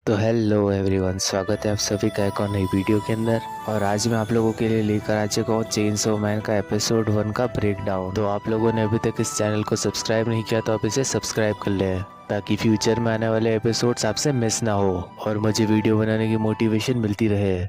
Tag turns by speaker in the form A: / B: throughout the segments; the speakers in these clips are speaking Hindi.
A: तो हेलो एवरीवन, स्वागत है आप सभी का एक और नई वीडियो के अंदर। और आज मैं आप लोगों के लिए लेकर आ चुका हूँ चेनसो मैन का एपिसोड 1 का ब्रेकडाउन। तो आप लोगों ने अभी तक इस चैनल को सब्सक्राइब नहीं किया तो आप इसे सब्सक्राइब कर लें ताकि फ्यूचर में आने वाले एपिसोड्स आपसे मिस ना हो और मुझे वीडियो बनाने की मोटिवेशन मिलती रहे।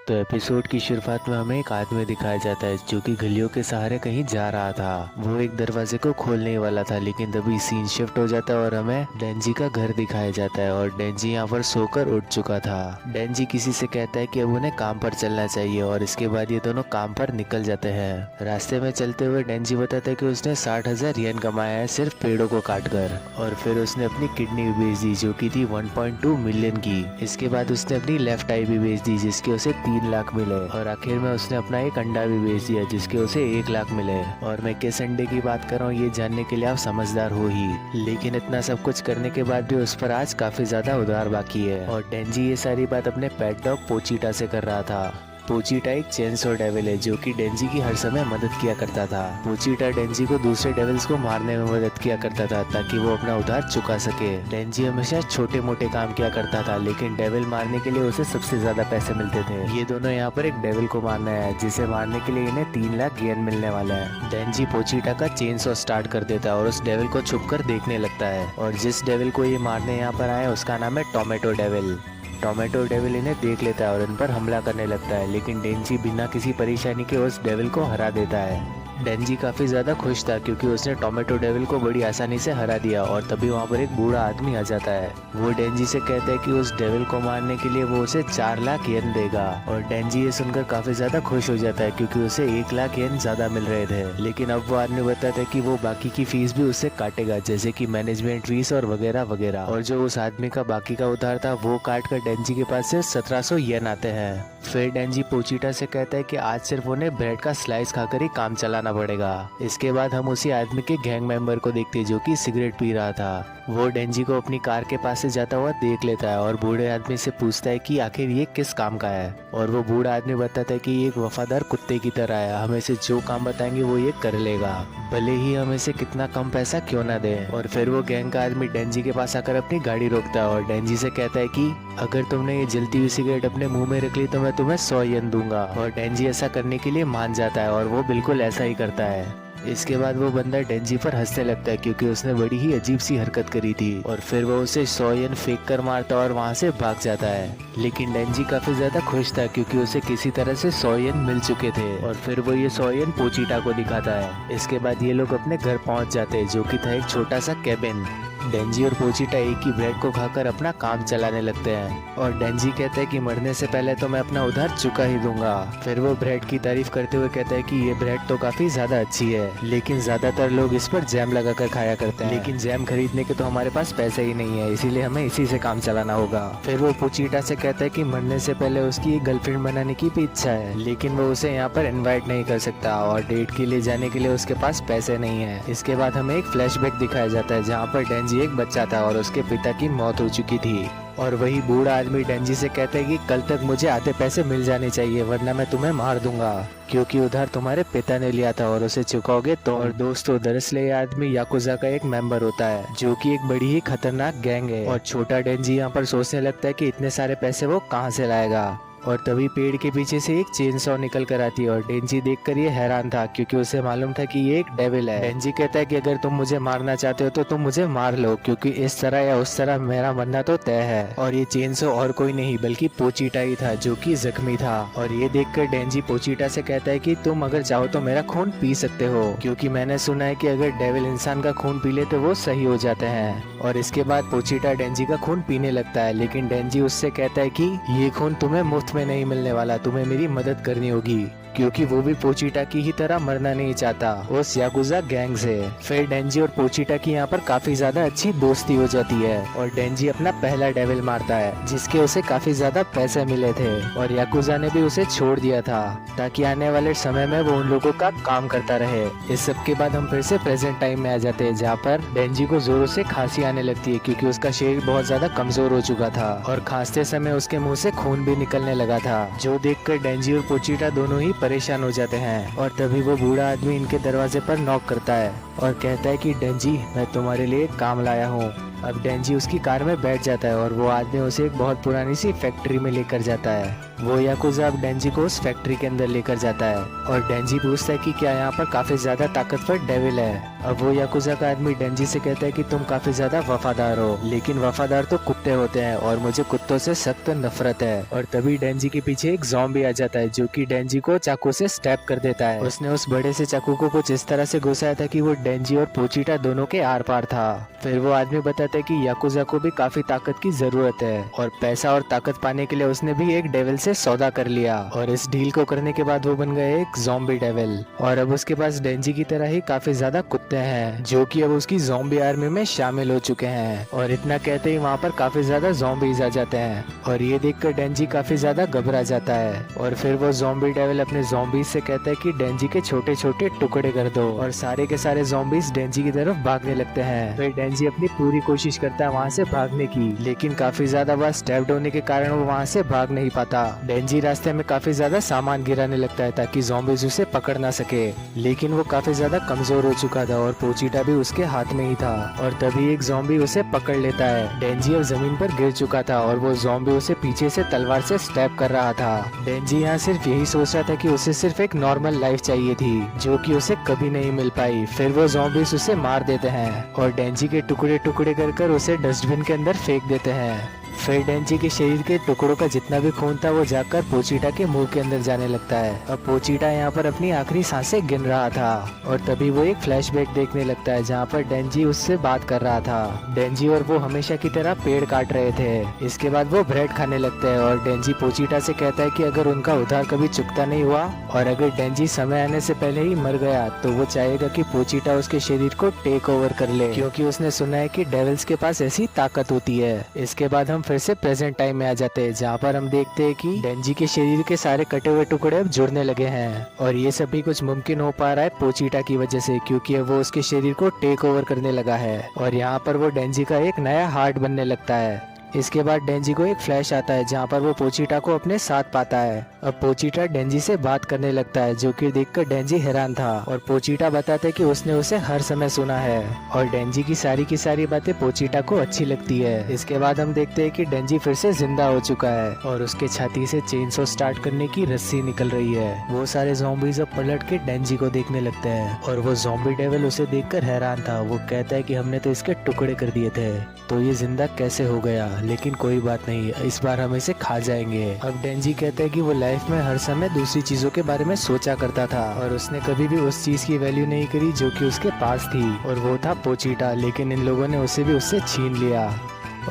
A: तो एपिसोड की शुरुआत में हमें एक आदमी दिखाया जाता है जो कि गलियों के सहारे कहीं जा रहा था। वो एक दरवाजे को खोलने ही वाला था, लेकिन तभी सीन शिफ्ट हो जाता है और हमें डेंजी का घर दिखाया जाता है और डेंजी यहाँ पर सोकर उठ चुका था। डेंजी किसी से कहता है कि अब उन्हें काम पर चलना चाहिए और इसके बाद ये दोनों काम पर निकल जाते हैं। रास्ते में चलते हुए डेंजी बताता है कि उसने 60,000 येन कमाया है सिर्फ पेड़ों को काट कर, और फिर उसने अपनी किडनी भी बेच दी जो की थी 1.2 मिलियन की। इसके बाद उसने अपनी लेफ्ट आई भी बेच दी जिसके उसे 3 लाख मिले, और आखिर में उसने अपना एक अंडा भी बेच दिया जिसके उसे 1 लाख मिले। और मैं किस अंडे की बात कर रहा हूँ ये जानने के लिए आप समझदार हो ही, लेकिन इतना सब कुछ करने के बाद भी उस पर आज काफी ज्यादा उधार बाकी है। और डेंजी ये सारी बात अपने पेट डॉग पोचीटा से कर रहा था। पोचीटा एक चेनसो डेविल है जो कि डेंजी की हर समय मदद किया करता था। पोचीटा डेंजी को दूसरे डेविल्स को मारने में मदद किया करता था ताकि वो अपना उधार चुका सके। डेंजी हमेशा छोटे मोटे काम किया करता था, लेकिन डेविल मारने के लिए उसे सबसे ज्यादा पैसे मिलते थे। ये दोनों यहाँ पर एक डेविल को मारना है जिसे मारने के लिए इन्हें 3 लाख येन मिलने वाला है। डेंजी पोचीटा का चेनसो स्टार्ट कर देता है और उस डेविल को छुप कर देखने लगता है, और जिस डेविल को ये मारने यहाँ पर आया उसका नाम है टोमेटो डेविल। टोमेटो डेविल इन्हें देख लेता है और इन पर हमला करने लगता है, लेकिन डेंजी बिना किसी परेशानी के उस डेविल को हरा देता है। डेंजी काफी ज्यादा खुश था क्योंकि उसने टोमेटो डेविल को बड़ी आसानी से हरा दिया, और तभी वहाँ पर एक बूढ़ा आदमी आ जाता है। वो डेंजी से कहता है कि उस डेविल को मारने के लिए वो उसे 4 लाख येन देगा, और डेंजी ये सुनकर काफी ज्यादा खुश हो जाता है क्योंकि उसे 1 लाख येन ज्यादा मिल रहे थे। लेकिन अब वो आदमी बताता है कि वो बाकी की फीस भी उससे काटेगा, जैसे कि मैनेजमेंट फीस और वगैरह वगैरह। और जो उस आदमी का बाकी का उधार था वो काट कर डेंजी के पास से 1700 येन आते हैं। फिर डेंजी पोचीटा से कहता है कि आज सिर्फ उन्हें ब्रेड का स्लाइस खाकर ही काम चलाना पड़ेगा। इसके बाद हम उसी आदमी के गैंग मेंबर को देखते हैं जो कि सिगरेट पी रहा था। वो डेंजी को अपनी कार के पास से जाता हुआ देख लेता है और बूढ़े आदमी से पूछता है कि आखिर ये किस काम का है, और वो बूढ़ा आदमी बताता है कि ये एक वफादार कुत्ते की तरह है, हमें से जो काम बताएंगे वो ये कर लेगा, भले ही हमें से कितना कम पैसा क्यों ना दे। और फिर वो गैंग का आदमी डेंजी के पास आकर अपनी गाड़ी रोकता है और डेंजी से कहता है कि अगर तुमने ये जलती हुई सिगरेट अपने मुंह में रख ली तो मैं तुम्हें 100 येन दूंगा। और डेंजी ऐसा करने के लिए मान जाता है और वो बिल्कुल ऐसा ही करता है। इसके बाद वो बंदा डेंजी पर हंसने लगता है क्योंकि उसने बड़ी ही अजीब सी हरकत करी थी, और फिर वो उसे 100 येन फेंक कर मारता और वहाँ से भाग जाता है। लेकिन डेंजी काफी ज्यादा खुश था क्योंकि उसे किसी तरह से 100 येन मिल चुके थे, और फिर वो ये 100 येन पोचीटा को दिखाता है। इसके बाद ये लोग अपने घर पहुँच जाते हैं जो कि था एक छोटा सा कैबिन। डेंजी और पोचीटा एक ही ब्रेड को खाकर अपना काम चलाने लगते हैं, और डेंजी कहता है कि मरने से पहले तो मैं अपना उधार चुका ही दूंगा। फिर वो ब्रेड की तारीफ करते हुए कहता है कि ये ब्रेड तो काफी ज्यादा अच्छी है, लेकिन ज्यादातर लोग इस पर जैम लगाकर खाया करते हैं, लेकिन जैम खरीदने के तो हमारे पास पैसे ही नहीं है, इसीलिए हमें इसी से काम चलाना होगा। फिर वो पोचीटा से कहता है कि मरने से पहले उसकी एक गर्लफ्रेंड बनाने की भी इच्छा है, लेकिन वो उसे यहाँ पर इन्वाइट नहीं कर सकता और डेट के लिए जाने के लिए उसके पास पैसे नहीं है। इसके बाद हमें एक फ्लैशबैक दिखाया जाता है जहाँ पर डेंजी एक बच्चा था और उसके पिता की मौत हो चुकी थी, और वही बूढ़ा आदमी डेंजी से कहता है कि कल तक मुझे आधे पैसे मिल जाने चाहिए वरना मैं तुम्हें मार दूंगा, क्योंकि उधार तुम्हारे पिता ने लिया था और उसे चुकाओगे तो। और दोस्तों, दरअसल ये आदमी याकुजा का एक मेंबर होता है जो कि एक बड़ी ही खतरनाक गैंग है, और छोटा डेंजी यहाँ पर सोचने लगता है कि इतने सारे पैसे वो कहाँ से लाएगा। और तभी पेड़ के पीछे से एक चेनसॉ निकल कर आती है, और डेंजी देखकर ये हैरान था क्योंकि उसे मालूम था कि ये एक डेविल है। डेंजी कहता है कि अगर तुम मुझे मारना चाहते हो तो तुम मुझे मार लो, क्योंकि इस तरह या उस तरह मेरा मरना तो तय है। और ये चेनसॉ और कोई नहीं बल्कि पोचीटा ही था जो कि जख्मी था, और ये देखकर डेंजी पोचीटा से कहता है कि तुम अगर चाहो तो मेरा खून पी सकते हो, क्योंकि मैंने सुना है कि अगर डेविल इंसान का खून पी ले तो वो सही हो जाते हैं। और इसके बाद पोचीटा डेंजी का खून पीने लगता है, लेकिन डेंजी उससे कहता है कि ये खून तुम्हें मुफ्त में नहीं मिलने वाला, तुम्हें मेरी मदद करनी होगी, क्योंकि वो भी पोचीटा की ही तरह मरना नहीं चाहता उस याकुजा गैंग से। फिर डेंजी और पोचीटा की यहाँ पर काफी ज्यादा अच्छी दोस्ती हो जाती है, और डेंजी अपना पहला डेविल मारता है जिसके उसे काफी ज्यादा पैसे मिले थे, और याकुजा ने भी उसे छोड़ दिया था ताकि आने वाले समय में वो उन लोगों का काम करता रहे। इस सब के बाद हम फिर से प्रेजेंट टाइम में आ जाते हैं जहाँ पर डेंजी को जोरों से खांसी आने लगती है क्योंकि उसका शरीर बहुत ज्यादा कमजोर हो चुका था, और खांसते समय उसके मुँह से खून भी निकलने लगा था, जो देख कर डेंजी और पोचीटा दोनों ही परेशान हो जाते हैं। और तभी वो बूढ़ा आदमी इनके दरवाजे पर नॉक करता है और कहता है कि डेंजी, मैं तुम्हारे लिए एक काम लाया हूँ। अब डेंजी उसकी कार में बैठ जाता है और वो आदमी उसे एक बहुत पुरानी सी फैक्ट्री में लेकर जाता है। वो याकुजा अब डेंजी को उस फैक्ट्री के अंदर लेकर जाता है और डेंजी पूछता है कि क्या यहाँ पर काफी ज्यादा ताकतवर डेविल है। अब वो याकुजा का आदमी डेंजी से कहता है कि तुम काफी ज्यादा वफादार हो, लेकिन वफादार तो कुत्ते होते हैं और मुझे कुत्तों से सख्त नफरत है। और तभी डेंजी के पीछे एक ज़ॉम्बी आ जाता है जो कि डेंजी को चाकू से स्टैब कर देता है। उसने उस बड़े से चाकू को कुछ इस तरह से घुसाया था कि वो डेंजी और पोचीटा दोनों के आर पार था। फिर वो आदमी बताता है कि याकुजा को भी काफी ताकत की जरूरत है और पैसा और ताकत पाने के लिए उसने भी एक डेविल से सौदा कर लिया और इस डील को करने के बाद वो बन गए एक ज़ॉम्बी डेविल। और अब उसके पास डेंजी की तरह ही काफी ज्यादा कुत्ते हैं जो कि अब उसकी ज़ॉम्बी आर्मी में शामिल हो चुके हैं। और इतना कहते ही वहाँ पर काफी ज्यादा ज़ॉम्बीज आ जाते हैं और ये देखकर डेंजी काफी ज्यादा घबरा जाता है। और फिर वो ज़ॉम्बी डेविल अपने ज़ॉम्बीज से कहता है कि डेंजी के छोटे छोटे टुकड़े कर दो और सारे के सारे ज़ॉम्बीज डेंजी की तरफ भागने लगते हैं। फिर डेंजी अपनी पूरी कोशिश करता है वहाँ से भागने की, लेकिन काफी ज्यादा वह स्टैब्ड होने के कारण वो वहाँ से भाग नहीं पाता। डेंजी रास्ते में काफी ज्यादा सामान गिराने लगता है ताकि ज़ॉम्बीज उसे पकड़ ना सके, लेकिन वो काफी ज्यादा कमजोर हो चुका था और पोचीटा भी उसके हाथ में ही था। और तभी एक ज़ॉम्बी उसे पकड़ लेता है। डेंजी अब जमीन पर गिर चुका था और वो ज़ॉम्बी उसे पीछे से तलवार से स्टैब कर रहा था। डेंजी यहाँ सिर्फ यही सोच रहा था कि उसे सिर्फ एक नॉर्मल लाइफ चाहिए थी जो कि उसे कभी नहीं मिल पाई। फिर वो ज़ॉम्बीज उसे मार देते हैं और डेंजी के टुकड़े टुकड़े कर उसे डस्टबिन के अंदर फेंक देते हैं। फिर डेंजी के शरीर के टुकड़ों का जितना भी खून था वो जाकर पोचीटा के मुंह के अंदर जाने लगता है। अब पोचीटा यहाँ पर अपनी आखिरी सांसें गिन रहा था और तभी वो एक फ्लैशबैक देखने लगता है जहाँ पर डेंजी उससे बात कर रहा था। डेंजी और वो हमेशा की तरह पेड़ काट रहे थे। इसके बाद वो ब्रेड खाने लगते हैं और डेंजी पोचीटा से कहता है कि अगर उनका उधार कभी चुकता नहीं हुआ और अगर डेंजी समय आने से पहले ही मर गया तो वो चाहेगा कि पोचीटा उसके शरीर को टेक ओवर कर ले, क्योंकि उसने सुना है कि डेविल्स के पास ऐसी ताकत होती है। इसके बाद हम फिर से प्रेजेंट टाइम में आ जाते हैं जहाँ पर हम देखते हैं कि डेंजी के शरीर के सारे कटे हुए टुकड़े अब जुड़ने लगे हैं और ये सभी कुछ मुमकिन हो पा रहा है पोचीटा की वजह से, क्योंकि अब वो उसके शरीर को टेक ओवर करने लगा है और यहाँ पर वो डेंजी का एक नया हार्ट बनने लगता है। इसके बाद डेंजी को एक फ्लैश आता है जहाँ पर वो पोचीटा को अपने साथ पाता है। अब पोचीटा डेंजी से बात करने लगता है जो कि देखकर डेंजी हैरान था और पोचीटा बताता है कि उसने उसे हर समय सुना है और डेंजी की सारी बातें पोचीटा को अच्छी लगती है। इसके बाद हम देखते हैं कि डेंजी फिर से जिंदा हो चुका है और उसके छाती से चेनसो स्टार्ट करने की रस्सी निकल रही है। वो सारे ज़ॉम्बीज अब पलट के डेंजी को देखने लगते हैं और वो ज़ॉम्बी डेविल उसे देखकर हैरान था। वो कहता है कि हमने तो इसके टुकड़े कर दिए थे तो ये जिंदा कैसे हो गया, लेकिन कोई बात नहीं, इस बार हम इसे खा जाएंगे। अब डेंजी कहता है कि वो लाइफ में हर समय दूसरी चीजों के बारे में सोचा करता था और उसने कभी भी उस चीज की वैल्यू नहीं करी जो कि उसके पास थी और वो था पोचीटा, लेकिन इन लोगों ने उसे भी उससे छीन लिया।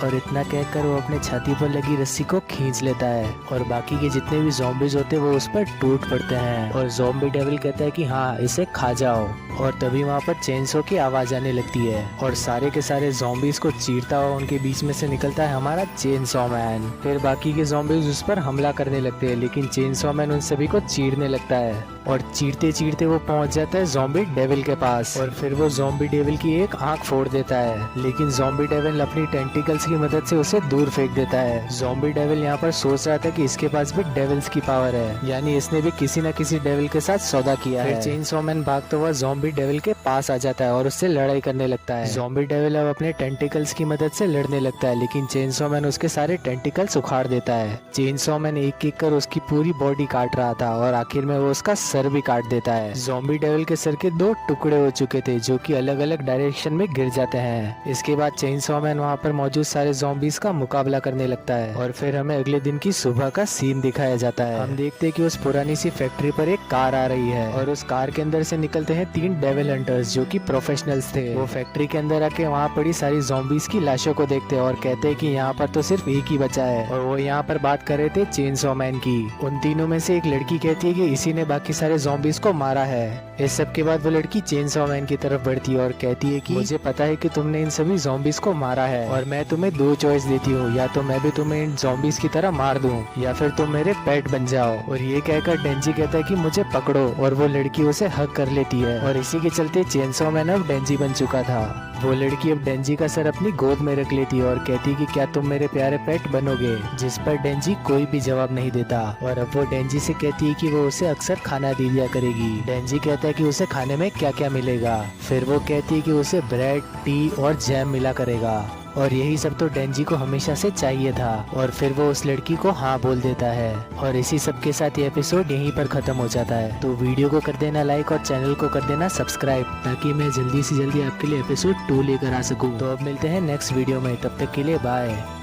A: और इतना कहकर वो अपने छाती पर लगी रस्सी को खींच लेता है और बाकी के जितने भी ज़ॉम्बीज होते हैं वो उस पर टूट पड़ते हैं और ज़ॉम्बी डेविल कहता है कि हाँ, इसे खा जाओ। और तभी वहाँ पर चेनसो की आवाज आने लगती है और सारे के सारे ज़ॉम्बीज को चीरता हुआ उनके बीच में से निकलता है हमारा चेनसो मैन। फिर बाकी के ज़ॉम्बीज उस पर हमला करने लगते हैं, लेकिन चेनसो मैन उन सभी को चीरने लगता है और चीरते चीरते वो पहुंच जाता है ज़ॉम्बी डेविल के पास और फिर वो ज़ॉम्बी डेविल की एक आंख फोड़ देता है, लेकिन ज़ॉम्बी डेविल अपनी टेंटिकल्स की मदद से उसे दूर फेंक देता है। ज़ॉम्बी डेविल यहाँ पर सोच रहा था कि इसके पास भी डेविल्स की पावर है, यानी इसने भी किसी न किसी डेविल के साथ सौदा किया है। चेनसो मैन भागता हुआ ज़ॉम्बी डेविल के पास आ जाता है और उससे लड़ाई करने लगता है। ज़ॉम्बी डेविल अब अपने टेंटिकल्स की मदद से लड़ने लगता है, लेकिन चेनसो मैन उसके सारे टेंटिकल्स उखाड़ देता है। चेनसो मैन एक एक कर उसकी पूरी बॉडी काट रहा था और आखिर में वो उसका सर भी काट देता है। ज़ॉम्बी डेविल के सर के 2 टुकड़े हो चुके थे जो कि अलग अलग डायरेक्शन में गिर जाते हैं। इसके बाद चेनसो मैन वहाँ पर मौजूद सारे ज़ॉम्बीज का मुकाबला करने लगता है और फिर हमें अगले दिन की सुबह का सीन दिखाया जाता है। हम देखते हैं कि उस पुरानी सी फैक्ट्री पर एक कार आ रही है और उस कार के अंदर से निकलते हैं 3 डेविल हंटर्स जो कि प्रोफेशनल्स थे। वो फैक्ट्री के अंदर आके वहाँ पड़ी सारी ज़ॉम्बीज की लाशों को देखते हैं और कहते हैं कि यहाँ पर तो सिर्फ एक ही बचा है और वो यहाँ पर बात कर रहे थे चेनसो मैन की। उन तीनों में से एक लड़की कहती है कि इसी ने बाकी सारे ज़ॉम्बीज को मारा है। इस सब के बाद वो लड़की चेनसो मैन की तरफ बढ़ती है और कहती है कि मुझे पता है कि तुमने इन सभी ज़ॉम्बीज को मारा है और मैं तुम्हें 2 चॉइस देती हूँ, या तो मैं भी तुम्हें इन ज़ॉम्बीज की तरह मार दूं या फिर तुम मेरे पेट बन जाओ। और ये कहकर डेंजी कहता है कि मुझे पकड़ो और वो लड़की उसे हग कर लेती है और इसी के चलते चेनसो मैन अब डेंजी बन चुका था। वो लड़की अब डेंजी का सर अपनी गोद में रख लेती है और कहती कि क्या तुम मेरे प्यारे पेट बनोगे, जिस पर डेंजी कोई भी जवाब नहीं देता। और अब वो डेंजी से कहती है कि वो उसे अक्सर खाना दे दिया करेगी। डेंजी कहता है कि उसे खाने में क्या क्या मिलेगा। फिर वो कहती है कि उसे ब्रेड, टी और जैम मिला करेगा और यही सब तो डेंजी को हमेशा से चाहिए था। और फिर वो उस लड़की को हाँ बोल देता है और इसी सब के साथ ये एपिसोड यहीं पर खत्म हो जाता है। तो वीडियो को कर देना लाइक और चैनल को कर देना सब्सक्राइब, ताकि मैं जल्दी से जल्दी आपके लिए एपिसोड 2 लेकर आ सकूं। तो अब मिलते हैं नेक्स्ट वीडियो में, तब तक के लिए बाय।